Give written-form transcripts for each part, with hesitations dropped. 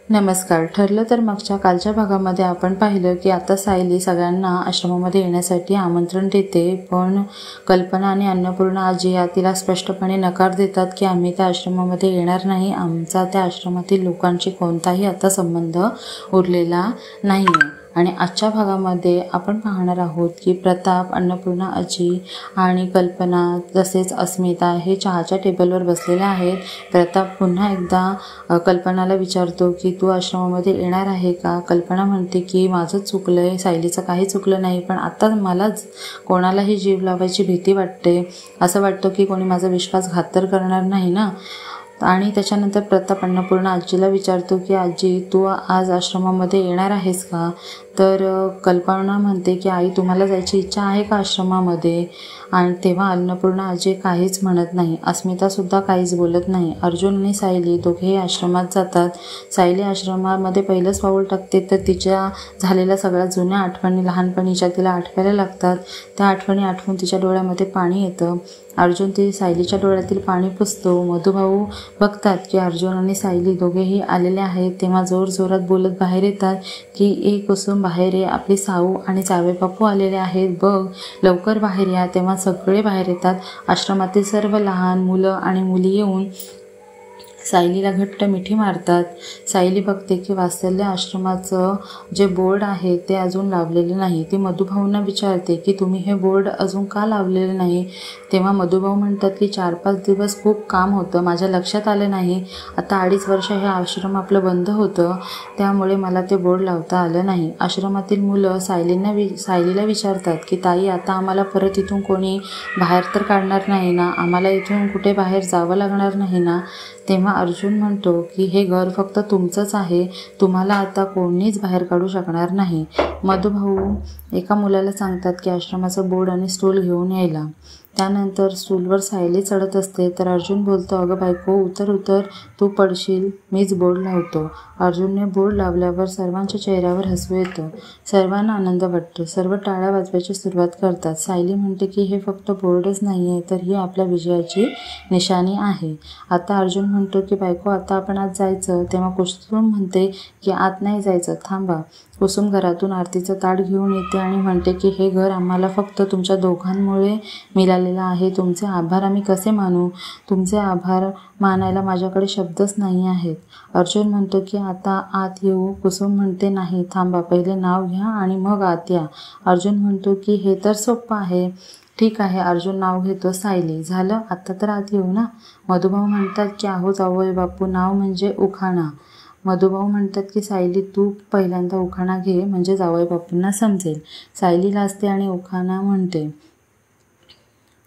नमस्कार. ठरलं तर मागच्या कालच्या भागामध्ये आपण पाहिलं की आता सायली सगळ्यांना आश्रमामध्ये येण्यासाठी आमंत्रण देते, पण कल्पना आणि अन्नपूर्णा आजी या तिला स्पष्टपणे नकार देतात की आम्ही त्या आश्रमामध्ये येणार नाही. आमचा त्या आश्रमातील लोकांशी कोणताही आता संबंध उरलेला नाही आहे. आणि आजच्या भागामध्ये आपण पाहणार आहोत की प्रताप, अन्नपूर्णा आजी आणि कल्पना तसेच अस्मिता हे चहाच्या टेबलवर बसलेले आहेत. प्रताप पुन्हा एकदा कल्पनाला विचारतो की तू आश्रमामध्ये येणार आहे का? कल्पना म्हणते की माझंच चुकलं आहे, सायलीचं काही चुकलं नाही, पण आता मलाच कोणालाही जीव लावायची भीती वाटते. असं वाटतं की कोणी माझा विश्वासघात तर करणार नाही ना. आणि त्याच्यानंतर प्रताप अन्नपूर्णा आजीला विचारतो की आजी, तू आज आश्रमामध्ये येणार आहेस का? तर कल्पना म्हणते की आई, तुम्हाला जायची इच्छा आहे का आश्रमामध्ये? आणि तेव्हा अन्नपूर्णा आजी काहीच म्हणत नाही. अस्मितासुद्धा काहीच बोलत नाही. अर्जुन आणि सायली दोघेही आश्रमात जातात. सायली आश्रमामध्ये पहिलंच पाऊल टाकते तर तिच्या झालेल्या सगळ्या जुन्या आठवणी लहानपणीच्या तिला आठवायला लागतात. त्या आठवणी आठवून तिच्या डोळ्यामध्ये पाणी येतं. अर्जुन ती सायलीच्या डोळ्यातील पाणी पुसतो. मधुभाऊ बघतात की अर्जुन आणि सायली दोघेही आलेले आहेत. तेव्हा जोरजोरात बोलत बाहेर येतात की ए कुसुम, बाहेर ये, आपली साऊ आणि जावे बापू आलेले आहेत, बघ लवकर बाहेर या. तेव्हा सगळे बाहेर येतात. आश्रमातील सर्व लहान मुलं आणि मुली येऊन सायलीला घट्ट मिठी मारतात. सायली बघते की वात्सल्य आश्रमाचं जे बोर्ड आहे ते अजून लावलेले नाही. ती मधुभाऊंना विचारते की तुम्ही हे बोर्ड अजून का लावलेले नाही? तेव्हा मधुभाऊ म्हणतात की 4-5 दिवस खूप काम होतं, माझ्या लक्षात आलं नाही. आता 2.5 वर्ष हे आश्रम आपलं बंद होतं, त्यामुळे मला ते बोर्ड लावता आलं नाही. आश्रमातील मुलं सायलीला विचारतात की ताई, आता आम्हाला परत इथून कोणी बाहेर तर काढणार नाही ना? आम्हाला इथून कुठे बाहेर जावं लागणार नाही ना? तेव्हा अर्जुन म्हणतो की हे घर फक्त तुमचंच आहे, तुम्हाला आता कोणीच बाहेर काढू शकणार नाही. मधुभाऊ एका मुलाला सांगतात की आश्रमाचं बोर्ड आणि स्टूल घेऊन यायला. त्यानंतर स्टूलवर सायली चढत असते तर अर्जुन बोलतो, अगं बायको, उतर, तू पडशील, मीच बोर्ड लावतो. अर्जुनने बोर्ड लावल्यावर सर्वांच्या चेहऱ्यावर हसू येतं. सर्वांना आनंद वाटतो. सर्व टाळ्या वाजवायची सुरुवात करतात. सायली म्हणते की हे फक्त बोर्डच नाही आहे, तर ही आपल्या विजयाची निशाणी आहे. आता अर्जुन म्हणतो की बायको, आता आपण आत जायचं. तेव्हा कुसुम म्हणते की आत नाही जायचं, थांबा. कुसुम घरातून आरतीचं ताट घेऊन येते आणि म्हणते की हे घर आम्हाला फक्त तुमच्या दोघांमुळे मिळालेलं आहे. तुमचे आभार आम्ही कसे मानू? तुमचे आभार मानायला माझ्याकडे शब्दच नाही आहेत. अर्जुन म्हणतो की आता आत येऊ? कुसुम म्हणते नाही, थांबा, पहिले नाव घ्या आणि मग आत या. अर्जुन म्हणतो की हे तर सोपं आहे. ठीक आहे. अर्जुन नाव घेतो. सायली. झालं, आता तर आत येऊ ना? मधुभाऊ म्हणतात की अहो जावई बापू, नाव म्हणजे उखाणा. मधुभाऊ म्हणतात की सायली, तू पहिल्यांदा उखाणा घे, म्हणजे जावई बापूंना समजेल. सायली लाजते आणि उखाणा म्हणते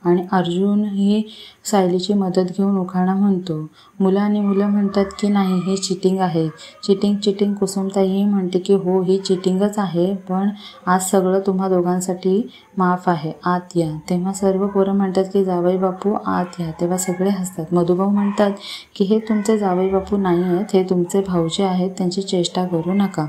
आणि अर्जुन ही सायलीची मदत घेऊन उखाणा म्हणतो. मुलं आणि मुलं म्हणतात की नाही, हे चिटिंग आहे. चिटिंग. कुसुमताईही म्हणते की हो, ही चिटिंगच आहे, पण आज सगळं तुम्हा दोघांसाठी माफ आहे, आत या. तेव्हा सर्व पोरं म्हणतात की जावई बापू आत या. तेव्हा सगळे हसतात. मधुभाऊ म्हणतात की हे तुमचे जावई बापू नाही आहेत, हे तुमचे भाऊजे आहेत, त्यांची चेष्टा करू नका.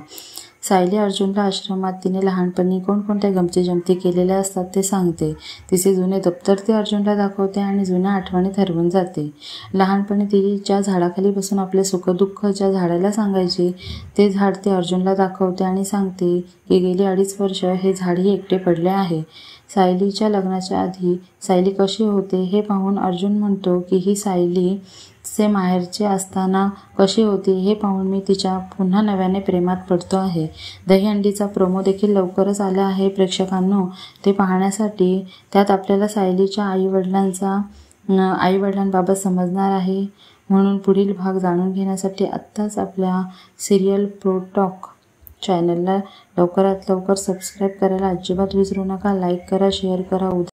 सायली अर्जुनला आश्रमात तिने लहानपणी कोणकोणत्या गमती केलेल्या असतात ते सांगते. तिचे जुने दप्तर ती अर्जुनला दाखवते आणि जुन्या आठवणीत हरवून जाते. लहानपणी ती ज्या झाडाखाली बसून आपले सुखदुःख ज्या झाडाला सांगायची, ते झाड ती अर्जुनला दाखवते आणि सांगते की गेली 2.5 वर्ष हे झाडही एकटे पडले आहे. सायलीच्या लग्नाच्या आधी सायली कशी होते हे पाहून अर्जुन म्हणतो की ही सायलीचे माहेरचे असताना कशी होती हे पाहून मी तिच्या पुन्हा नव्याने प्रेमात पडतो आहे. दहीहंडीचा प्रोमो देखील लवकरच आला आहे प्रेक्षकांनो, ते पाहण्यासाठी. त्यात आपल्याला सायलीच्या आईवडिलांबाबत समजणार आहे. म्हणून पुढील भाग जाणून घेण्यासाठी आत्ताच आपल्या सिरियल प्रो टॉक चॅनलला लवकरात लवकर सबस्क्राईब करायला अजिबात विसरू नका. लाईक करा, शेअर करा.